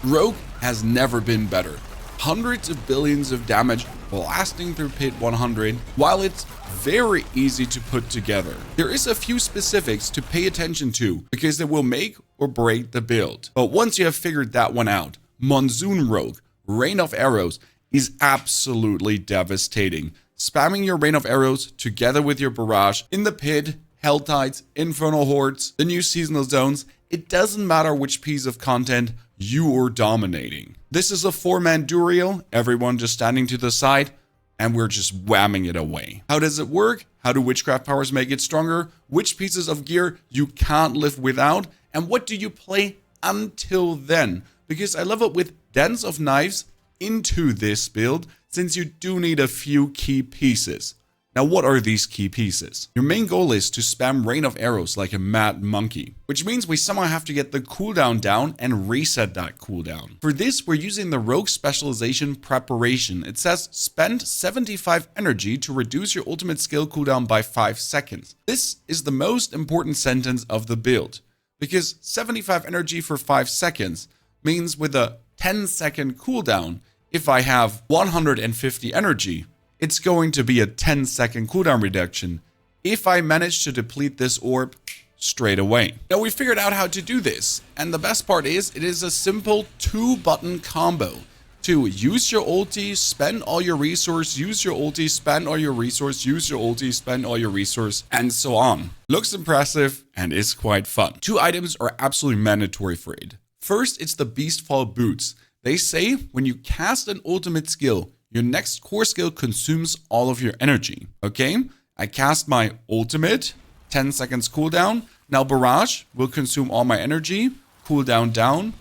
Rogue has never been better. Hundreds of billions of damage blasting through pit 100, while it's very easy to put together. There is a few specifics to pay attention to because they will make or break the build. But once you have figured that one out, Monsoon Rogue, Rain of Arrows, is absolutely devastating. Spamming your Rain of Arrows together with your Barrage in the pit, Hell Tides, Infernal Hordes, the new seasonal zones, it doesn't matter which piece of content you are dominating. This is a 4-man duo, everyone just standing to the side, and we're just whamming it away. How does it work? How do witchcraft powers make it stronger? Which pieces of gear you can't live without? And what do you play until then? Because I leveled with Dance of Knives into this build, since you do need a few key pieces. Now, what are these key pieces? Your main goal is to spam Rain of Arrows like a mad monkey, which means we somehow have to get the cooldown down and reset that cooldown. For this, we're using the Rogue Specialization Preparation. It says spend 75 energy to reduce your ultimate skill cooldown by 5 seconds. This is the most important sentence of the build, because 75 energy for 5 seconds means with a 10-second cooldown, if I have 150 energy, it's going to be a 10-second cooldown reduction if I manage to deplete this orb straight away. Now, we figured out how to do this, and the best part is it is a simple 2-button combo to use your ulti, spend all your resource, use your ulti, spend all your resource, use your ulti, spend all your resource, and so on. Looks impressive and is quite fun. 2 items are absolutely mandatory for it. First, it's the Beastfall Boots. They say when you cast an ultimate skill, your next core skill consumes all of your energy. Okay, I cast my ultimate, 10 seconds cooldown. Now Barrage will consume all my energy, cooldown down,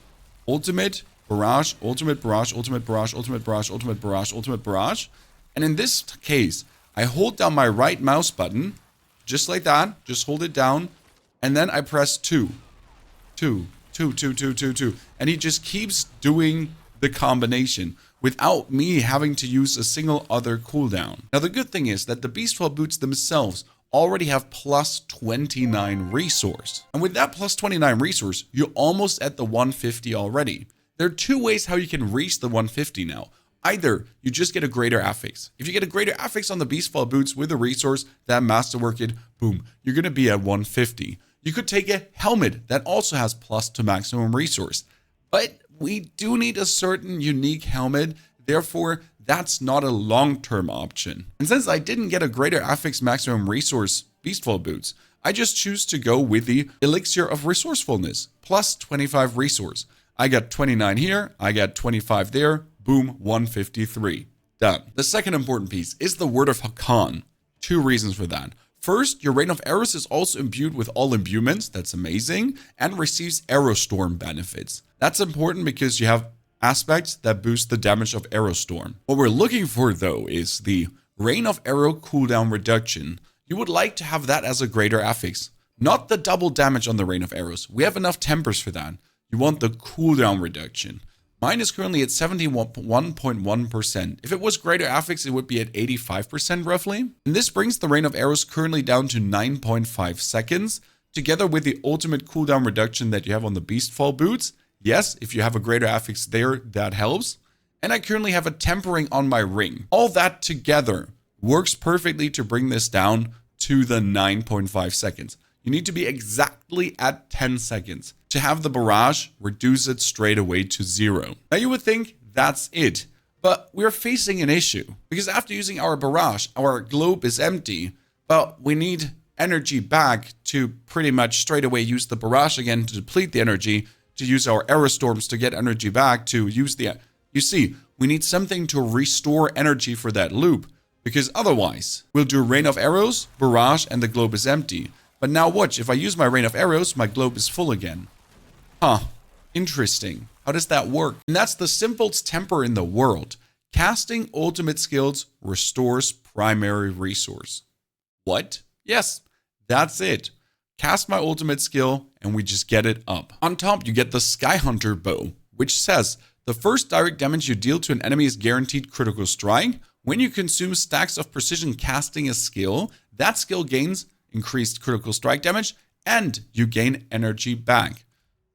ultimate, Barrage, ultimate, Barrage, ultimate, Barrage, ultimate, Barrage, ultimate, Barrage, ultimate, Barrage. And in this case, I hold down my right mouse button, just like that, just hold it down, and then I press 2. And he just keeps doing the combination without me having to use a single other cooldown. Now, the good thing is that the Beastfall Boots themselves already have plus 29 resource. And with that plus 29 resource, you're almost at the 150 already. There are 2 ways how you can reach the 150 now. Either you just get a greater affix. If you get a greater affix on the Beastfall Boots with a resource, that masterwork it, boom, you're going to be at 150. You could take a helmet that also has plus to maximum resource. But we do need a certain unique helmet, therefore that's not a long-term option. And since I didn't get a greater affix maximum resource Beastfall Boots, I just choose to go with the Elixir of Resourcefulness, plus 25 resource. I got 29 here, I got 25 there, boom, 153. Done. The second important piece is the Word of Hakan. 2 reasons for that. First, your Rain of Arrows is also imbued with all imbuements, that's amazing, and receives Arrow Storm benefits. That's important because you have aspects that boost the damage of Arrow Storm. What we're looking for though is the Rain of Arrow cooldown reduction. You would like to have that as a greater affix, not the double damage on the Rain of Arrows. We have enough tempers for that. You want the cooldown reduction. Mine is currently at 71.1%. If it was greater affix, it would be at 85% roughly. And this brings the Rain of Arrows currently down to 9.5 seconds, together with the ultimate cooldown reduction that you have on the Beastfall Boots. Yes, if you have a greater affix there, that helps. And I currently have a tempering on my ring. All that together works perfectly to bring this down to the 9.5 seconds. You need to be exactly at 10 seconds to have the Barrage reduce it straight away to 0. Now you would think that's it, but we're facing an issue because after using our Barrage, our globe is empty, but we need energy back to pretty much straight away use the Barrage again to deplete the energy, to use our Arrow Storms to get energy back, to use the... You see, we need something to restore energy for that loop, because otherwise we'll do Rain of Arrows, Barrage, and the globe is empty. But now watch, if I use my Rain of Arrows, my globe is full again. Huh, interesting. How does that work? And that's the simplest temper in the world. Casting ultimate skills restores primary resource. What? Yes, that's it. Cast my ultimate skill and we just get it up. On top, you get the Sky Hunter bow, which says the first direct damage you deal to an enemy is guaranteed critical strike. When you consume stacks of precision casting a skill, that skill gains increased critical strike damage and you gain energy back.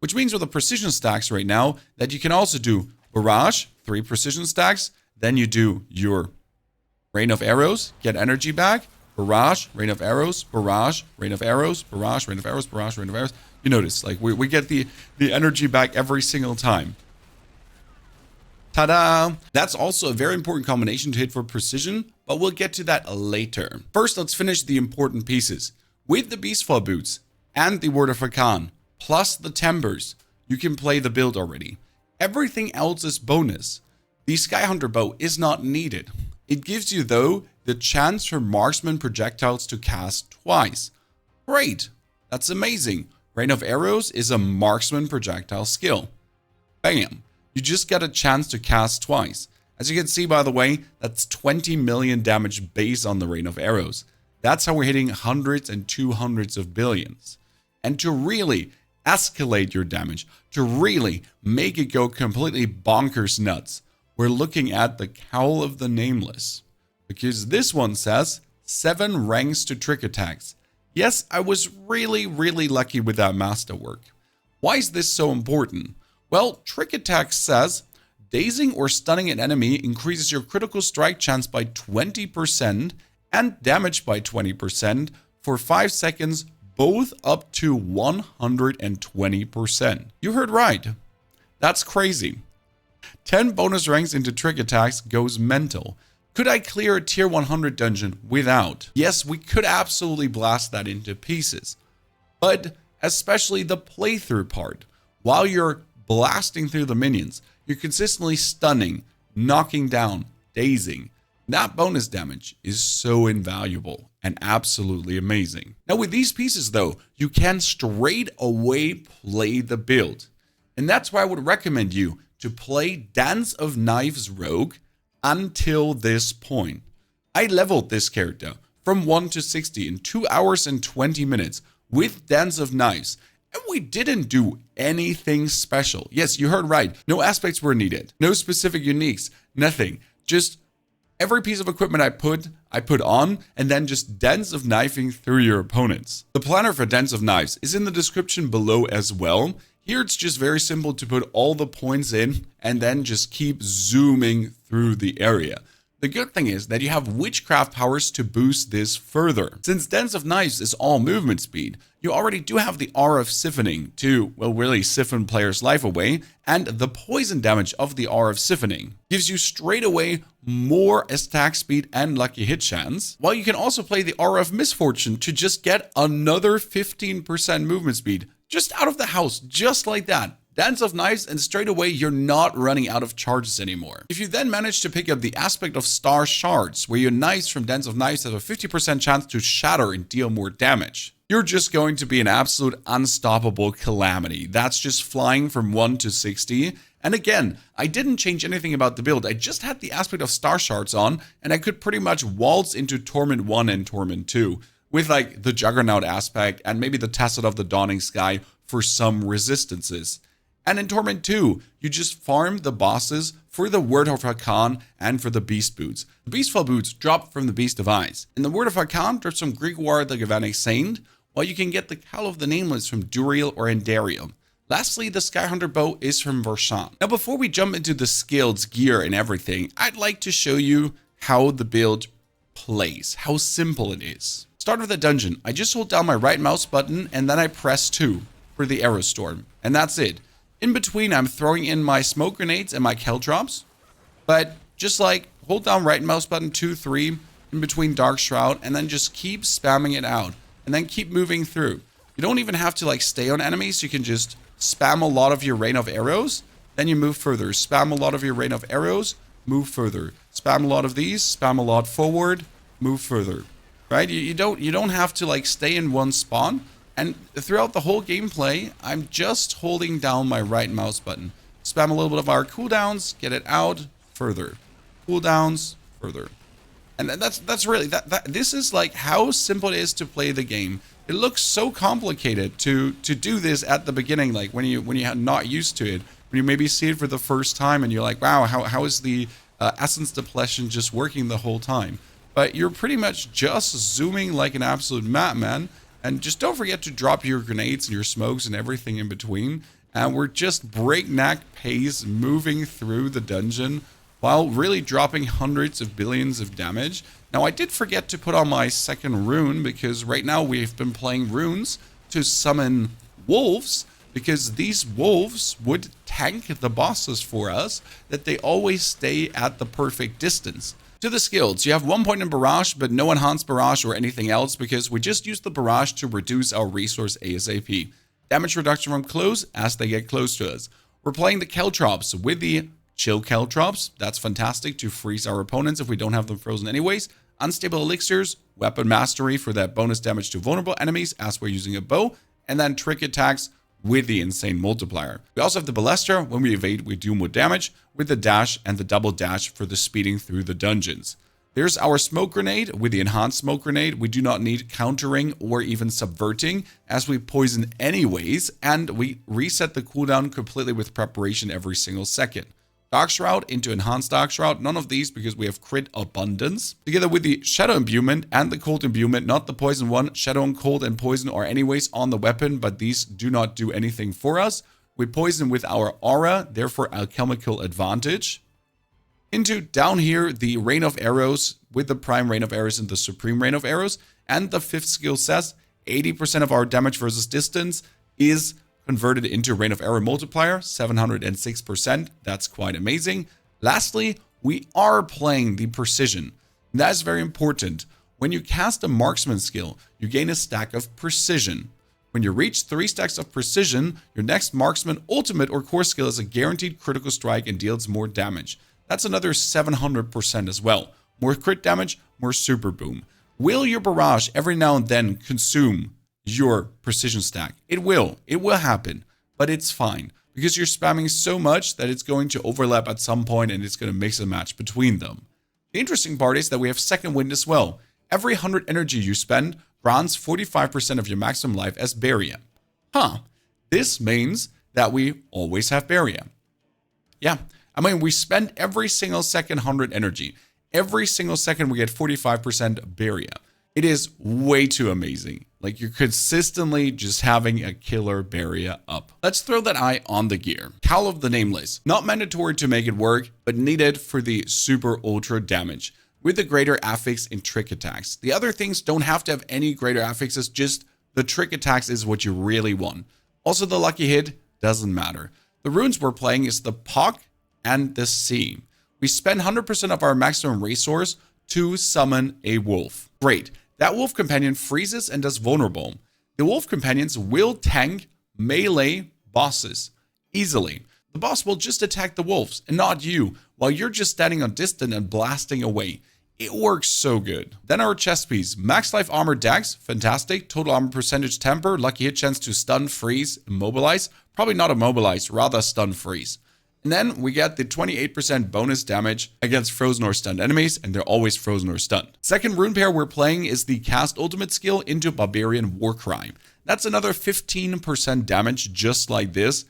which means with the precision stacks right now that you can also do barrage, 3 precision stacks, then you do your rain of arrows, get energy back, barrage, rain of arrows, barrage, rain of arrows, barrage, rain of arrows, barrage, rain of arrows. You notice, like, we get the energy back every single time. Ta-da! That's also a very important combination to hit for precision, but we'll get to that later. First, let's finish the important pieces. With the Beastfall boots and the Word of Rakan, plus the Timbers, you can play the build already. Everything else is bonus. The Skyhunter bow is not needed. It gives you, though, the chance for marksman projectiles to cast twice. Great! That's amazing. Rain of Arrows is a marksman projectile skill. Bam! You just get a chance to cast twice. As you can see, by the way, that's 20 million damage based on the Rain of Arrows. That's how we're hitting hundreds and 200s of billions. And to really escalate your damage, to really make it go completely bonkers nuts, we're looking at the Cowl of the Nameless. Because this one says 7 ranks to trick attacks. Yes, I was really lucky with that masterwork. Why is this so important? Well, trick attack says dazing or stunning an enemy increases your critical strike chance by 20% and damage by 20% for 5 seconds, both up to 120%. You heard right. That's crazy. 10 bonus ranks into trick attacks goes mental. Could I clear a tier 100 dungeon without? Yes, we could absolutely blast that into pieces. But especially the playthrough part. While you're blasting through the minions, you're consistently stunning, knocking down, dazing. That bonus damage is so invaluable and absolutely amazing. Now with these pieces though, you can straight away play the build. And that's why I would recommend you to play Dance of Knives Rogue until this point. I leveled this character from 1 to 60 in 2 hours and 20 minutes with Dance of Knives. And we didn't do anything special. Yes, you heard right. No aspects were needed. No specific uniques. Nothing. Just every piece of equipment I put on, and then just Dance of Knifing through your opponents. The planner for Dance of Knives is in the description below as well. Here it's just very simple to put all the points in and then just keep zooming through the area. The good thing is that you have Witchcraft powers to boost this further. Since Dance of Knives is all movement speed, you already do have the Aura of Siphoning to, well, really siphon players' life away, and the poison damage of the Aura of Siphoning gives you straight away more attack speed and lucky hit chance, while you can also play the Aura of Misfortune to just get another 15% movement speed just out of the house, just like that. Dance of Knives, and straight away you're not running out of charges anymore. If you then manage to pick up the aspect of Star Shards, where your knives from Dance of Knives have a 50% chance to shatter and deal more damage, you're just going to be an absolute unstoppable calamity. That's just flying from 1 to 60. And again, I didn't change anything about the build. I just had the aspect of Star Shards on, and I could pretty much waltz into Torment 1 and Torment 2 with like the Juggernaut aspect and maybe the Tacit of the Dawning Sky for some resistances. And in Torment 2, you just farm the bosses for the Word of Rakan and for the Beast Boots. The Beastfall Boots drop from the Beast of Eyes, and the Word of Rakan drops from Grigwar the Galvanic Saint, while you can get the Cowl of the Nameless from Duriel or Endariel. Lastly, the Skyhunter bow is from Vershan. Now before we jump into the skills, gear, and everything, I'd like to show you how the build plays, how simple it is. Start with a dungeon. I just hold down my right mouse button and then I press 2 for the Arrow Storm, and that's it. In between, I'm throwing in my smoke grenades and my Caltrops, but just like hold down right mouse button 2, 3 in between Dark Shroud, and then just keep spamming it out, and then keep moving through. You don't even have to like stay on enemies. You can just spam a lot of your Rain of Arrows, then you move further. Spam a lot of your Rain of Arrows, move further. Spam a lot of these, spam a lot forward, move further. Right? You don't have to like stay in one spot. And throughout the whole gameplay, I'm just holding down my right mouse button. Spam a little bit of our cooldowns, get it out, further. Cooldowns, further. And that's really, this is like how simple it is to play the game. It looks so complicated to do this at the beginning, like when you're not used to it. When you maybe see it for the first time and you're like, wow, how is the essence depletion just working the whole time? But you're pretty much just zooming like an absolute madman. And just don't forget to drop your grenades and your smokes and everything in between. And we're just breakneck pace moving through the dungeon while really dropping hundreds of billions of damage. Now, I did forget to put on my second rune because right now we've been playing runes to summon wolves, because these wolves would tank the bosses for us, that they always stay at the perfect distance. To the skills, you have 1 point in Barrage, but no Enhanced Barrage or anything else because we just use the Barrage to reduce our resource ASAP. Damage reduction from close as they get close to us. We're playing the Caltrops with the Chill Caltrops. That's fantastic to freeze our opponents if we don't have them frozen anyways. Unstable Elixirs, Weapon Mastery for that bonus damage to vulnerable enemies as we're using a bow, and then Trick Attacks with the Insane Multiplier. We also have the Ballista. When we evade, we do more damage with the dash and the double dash for the speeding through the dungeons. There's our Smoke Grenade with the Enhanced Smoke Grenade. We do not need countering or even subverting as we poison anyways, and we reset the cooldown completely with preparation every single second. Dark Shroud into Enhanced Dark Shroud. None of these because we have crit abundance. Together with the Shadow Imbuement and the Cold Imbuement, not the Poison one. Shadow and Cold and Poison are anyways on the weapon, but these do not do anything for us. We poison with our Aura, therefore Alchemical Advantage. Into down here, the Rain of Arrows with the Prime Rain of Arrows and the Supreme Rain of Arrows. And the 5th skill says 80% of our damage versus distance is converted into Rain of Arrow multiplier, 706%. That's quite amazing. Lastly, we are playing the Precision. That is very important. When you cast a Marksman skill, you gain a stack of Precision. When you reach 3 stacks of Precision, your next Marksman Ultimate or Core skill is a guaranteed critical strike and deals more damage. That's another 700% as well. More crit damage, more super boom. Will your Barrage every now and then consume your Precision stack? It will happen, but it's fine because you're spamming so much that it's going to overlap at some point and it's going to mix and match between them. The interesting part is that we have Second Wind as well. Every 100 energy you spend grants 45% of your maximum life as Barrier. This means that we always have Barrier. Yeah, I mean, we spend every single second 100 energy. Every single second we get 45% Barrier. It is way too amazing. Like, you're consistently just having a killer Barrier up. Let's throw that eye on the gear. Cowl of the Nameless. Not mandatory to make it work, but needed for the super ultra damage with the greater affix in trick attacks. The other things don't have to have any greater affixes, just the trick attacks is what you really want. Also, the lucky hit doesn't matter. The runes we're playing is the Puck and the Sea. We spend 100% of our maximum resource to summon a wolf. Great. That wolf companion freezes and does vulnerable. The wolf companions will tank melee bosses easily. The boss will just attack the wolves and not you, while you're just standing on distance and blasting away. It works so good. Then our chest piece. Max life armor dex, fantastic. Total armor percentage temper, lucky hit chance to stun, freeze, immobilize. Probably not immobilize, rather stun, freeze. And then we get the 28% bonus damage against frozen or stunned enemies, and they're always frozen or stunned. Second rune pair we're playing is the cast ultimate skill into Barbarian Warcry. That's another 15% damage just like this.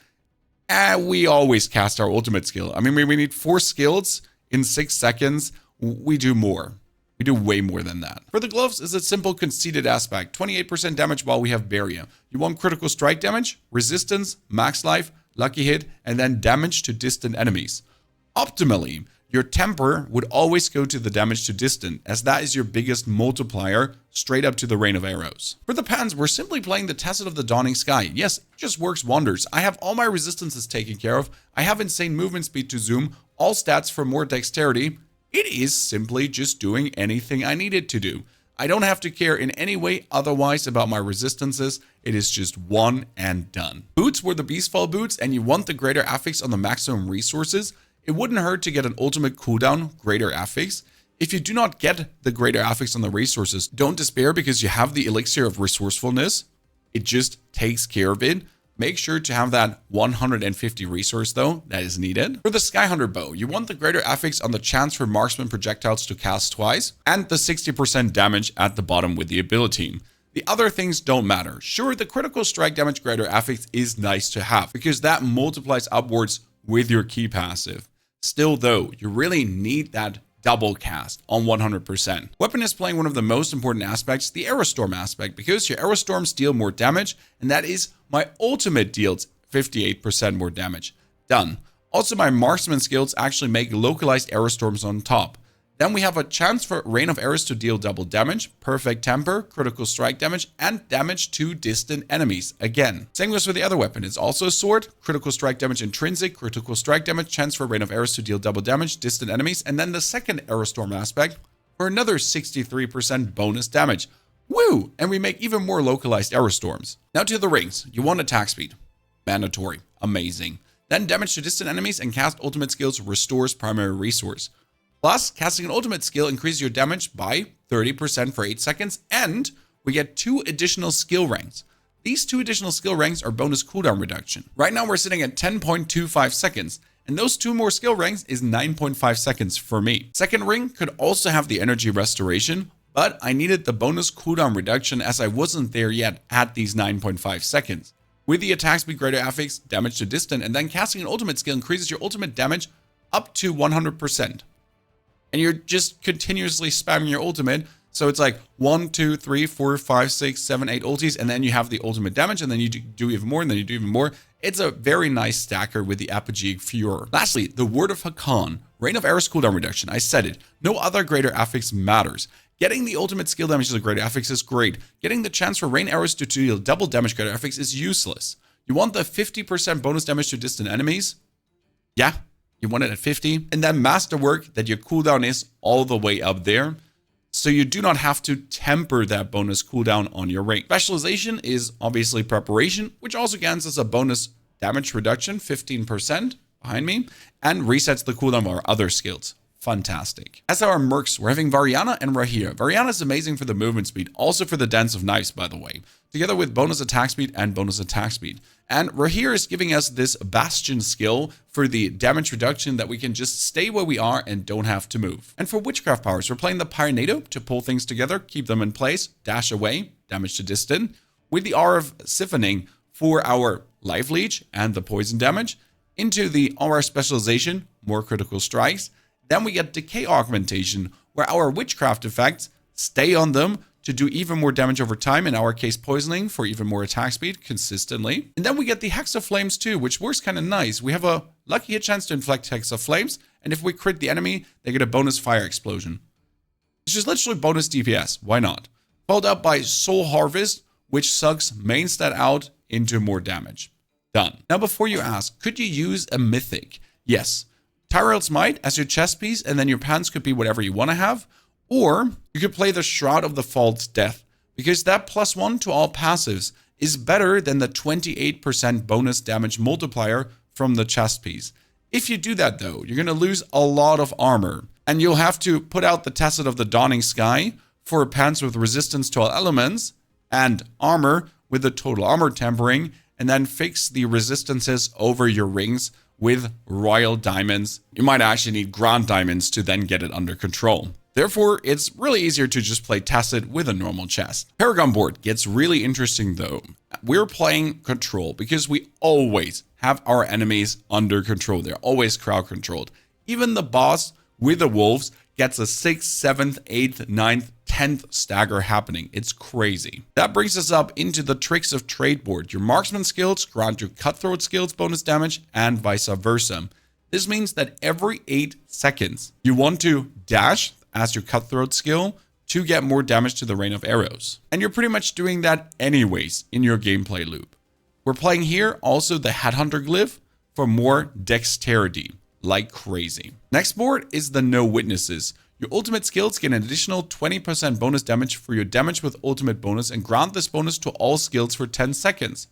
And we always cast our ultimate skill. I mean, we need 4 skills in 6 seconds. We do more. We do way more than that. For the gloves is a simple conceited aspect. 28% damage while we have Barrier. You want critical strike damage, resistance, max life, lucky hit, and then damage to distant enemies. Optimally, your temper would always go to the damage to distant, as that is your biggest multiplier, straight up to the Rain of Arrows. For the pans, we're simply playing the Tacit of the Dawning Sky. Yes, it just works wonders. I have all my resistances taken care of. I have insane movement speed to zoom, all stats for more dexterity. It is simply just doing anything I need it to do. I don't have to care in any way otherwise about my resistances. It is just one and done. Boots were the Beastfall boots, and you want the greater affix on the maximum resources. It wouldn't hurt to get an ultimate cooldown greater affix. If you do not get the greater affix on the resources, don't despair because you have the elixir of resourcefulness. It just takes care of it. Make sure to have that 150 resource though, that is needed. For the Skyhunter bow, you want the greater affix on the chance for marksman projectiles to cast twice, and the 60% damage at the bottom with the ability. The other things don't matter. Sure, the critical strike damage greater affix is nice to have, because that multiplies upwards with your key passive. Still though, you really need that double cast on 100%. Weapon is playing one of the most important aspects, the Aerostorm aspect, because your Aerostorms deal more damage, and that is my ultimate deals 58% more damage. Done. Also, my marksman skills actually make localized arrow storms on top. Then we have a chance for Rain of Arrows to deal double damage, perfect temper, critical strike damage, and damage to distant enemies. Again, same goes with the other weapon. It's also a sword, critical strike damage intrinsic, critical strike damage, chance for Rain of Arrows to deal double damage, distant enemies, and then the second arrow storm aspect for another 63% bonus damage. Woo! And we make even more localized arrow storms. Now to the rings. You want attack speed. Mandatory. Amazing. Then damage to distant enemies and cast ultimate skills restores primary resource. Plus, casting an ultimate skill increases your damage by 30% for 8 seconds, and we get 2 additional skill ranks. These 2 additional skill ranks are bonus cooldown reduction. Right now we're sitting at 10.25 seconds, and those 2 more skill ranks is 9.5 seconds for me. Second ring could also have the energy restoration, but I needed the bonus cooldown reduction as I wasn't there yet at these 9.5 seconds. With the attack speed greater affix, damage to distant, and then casting an ultimate skill increases your ultimate damage up to 100%. And you're just continuously spamming your ultimate. So it's like 1, 2, 3, 4, 5, 6, 7, 8 ultis. And then you have the ultimate damage. And then you do even more. And then you do even more. It's a very nice stacker with the Apogeic Furor. Lastly, the Word of Hakan. Rain of Arrows cooldown reduction. I said it. No other greater affix matters. Getting the ultimate skill damage as a greater affix is great. Getting the chance for rain arrows to deal double damage greater affix is useless. You want the 50% bonus damage to distant enemies? Yeah. You want it at 50, and then masterwork that your cooldown is all the way up there, so you do not have to temper that bonus cooldown on your ring. Specialization is obviously preparation, which also grants us a bonus damage reduction, 15% behind me, and resets the cooldown of our other skills. Fantastic. As our mercs, we're having Variana and Rahir. Variana is amazing for the movement speed, also for the dance of knives, by the way, together with bonus attack speed and bonus attack speed. And Rahir is giving us this Bastion skill for the damage reduction that we can just stay where we are and don't have to move. And for Witchcraft powers, we're playing the Pyronado to pull things together, keep them in place, dash away, damage to distant, with the R of Siphoning for our life leech and the poison damage, into the R specialization, more critical strikes. Then we get Decay Augmentation, where our Witchcraft effects stay on them to do even more damage over time, in our case poisoning, for even more attack speed consistently. And then we get the Hex of Flames too, which works kind of nice. We have a lucky hit chance to inflict Hex of Flames, and if we crit the enemy, they get a bonus fire explosion. It's just literally bonus DPS, why not? Followed up by Soul Harvest, which sucks main stat out into more damage. Done. Now before you ask, could you use a mythic? Yes. Tyrell's Might as your chest piece, and then your pants could be whatever you want to have. Or you could play the Shroud of the False Death, because that +1 to all passives is better than the 28% bonus damage multiplier from the chest piece. If you do that though, you're going to lose a lot of armor, and you'll have to put out the Tacit of the Dawning Sky for pants with resistance to all elements, and armor with the total armor tempering, and then fix the resistances over your rings with royal diamonds. You might actually need grand diamonds to then get it under control. Therefore, it's really easier to just play Tacit with a normal chest. Paragon Board gets really interesting though. We're playing control because we always have our enemies under control. They're always crowd controlled. Even the boss with the wolves gets a 6th, 7th, 8th, 9th, 10th stagger happening. It's crazy. That brings us up into the Tricks of Trade board. Your marksman skills grant your cutthroat skills bonus damage and vice versa. This means that every 8 seconds, you want to dash as your cutthroat skill to get more damage to the Rain of Arrows. And you're pretty much doing that anyways in your gameplay loop. We're playing here also the Headhunter glyph for more dexterity, like crazy. Next board is the No Witnesses. Your ultimate skills get an additional 20% bonus damage for your damage with ultimate bonus, and grant this bonus to all skills for 10 seconds.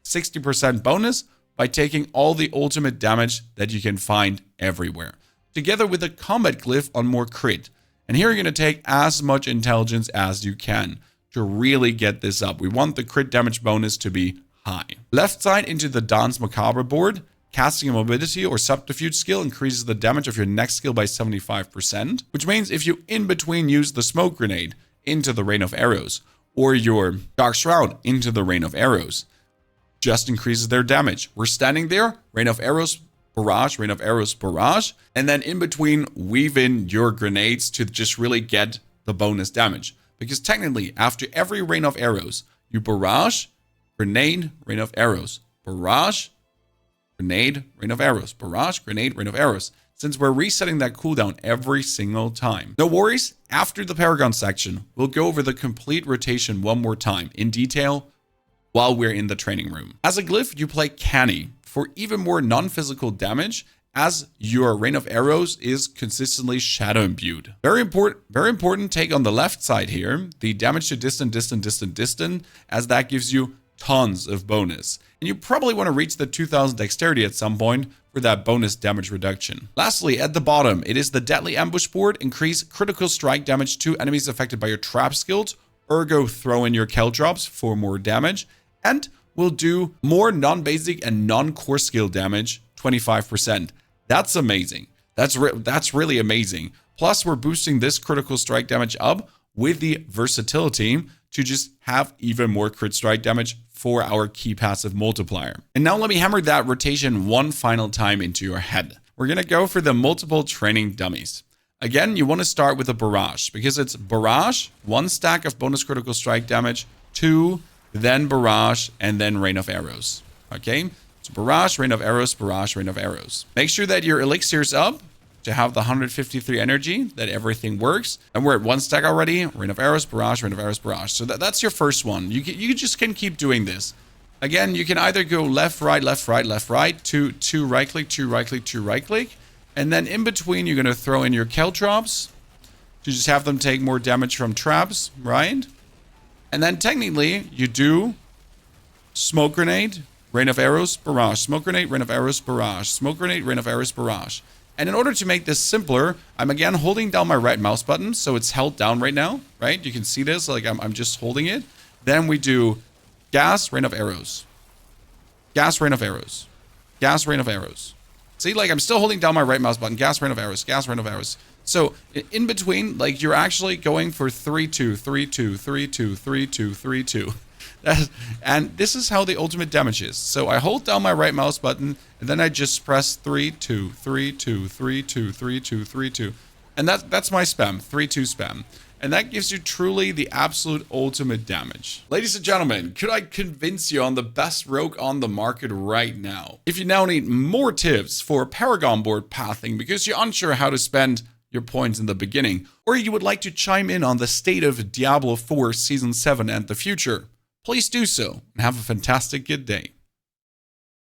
60% bonus by taking all the ultimate damage that you can find everywhere, together with a combat glyph on more crit. And here you're going to take as much intelligence as you can to really get this up. We want the crit damage bonus to be high. Left side into the Dance Macabre board. Casting a mobility or subterfuge skill increases the damage of your next skill by 75%, which means if you in between use the smoke grenade into the Rain of Arrows, or your Dark Shroud into the Rain of Arrows, just increases their damage. We're standing there, Rain of Arrows, barrage, Rain of Arrows, barrage, and then in between weave in your grenades to just really get the bonus damage. Because technically, after every Rain of Arrows, you barrage, grenade, Rain of Arrows, barrage, grenade, rain of arrows, barrage, grenade, rain of arrows, since we're resetting that cooldown every single time. No worries, after the Paragon section, we'll go over the complete rotation one more time in detail while we're in the training room. As a glyph, you play Canny for even more non-physical damage, as your rain of arrows is consistently shadow imbued. Very important take on the left side here, the damage to distant, as that gives you tons of bonus. And you probably want to reach the 2000 dexterity at some point for that bonus damage reduction. Lastly, at the bottom, it is the Deadly Ambush board. Increase critical strike damage to enemies affected by your trap skills, ergo throw in your Caltrops for more damage, and we'll do more non-basic and non-core skill damage, 25%. That's amazing. That's really amazing. Plus, we're boosting this critical strike damage up with the versatility to just have even more crit strike damage for our key passive multiplier. And now let me hammer that rotation one final time into your head. We're gonna go for the multiple training dummies. Again, you want to start with a barrage because it's barrage, 1 stack of bonus critical strike damage, 2, then barrage, and then rain of arrows. Okay? So barrage, rain of arrows, barrage, rain of arrows. Make sure that your elixir's up to have the 153 energy, that everything works. And we're at 1 stack already. Rain of arrows, barrage, rain of arrows, barrage. So that's your first one. You just can keep doing this. Again, you can either go left, right, left, right, left, right, two right click, two right click, two right click. And then in between, you're going to throw in your Caltrops to just have them take more damage from traps, right? And then technically, you do smoke grenade, rain of arrows, barrage, smoke grenade, rain of arrows, barrage, smoke grenade, rain of arrows, barrage. And in order to make this simpler, I'm again holding down my right mouse button, so it's held down right now, right? You can see this, like I'm just holding it. Then we do gas, rain of arrows, gas, rain of arrows, gas, rain of arrows. See, like I'm still holding down my right mouse button, gas, rain of arrows, gas, rain of arrows. So in between, like you're actually going for 3-2, 3-2, 3-2, 3-2, 3-2. And this is how the ultimate damage is. So I hold down my right mouse button, and then I just press 3-2, 3-2, 3-2, 3-2, 3-2. And that's my spam, 3-2 spam. And that gives you truly the absolute ultimate damage. Ladies and gentlemen, could I convince you on the best rogue on the market right now? If you now need more tips for Paragon Board pathing because you're unsure how to spend your points in the beginning, or you would like to chime in on the state of Diablo 4 Season 7 and the future, please do so, and have a fantastic good day.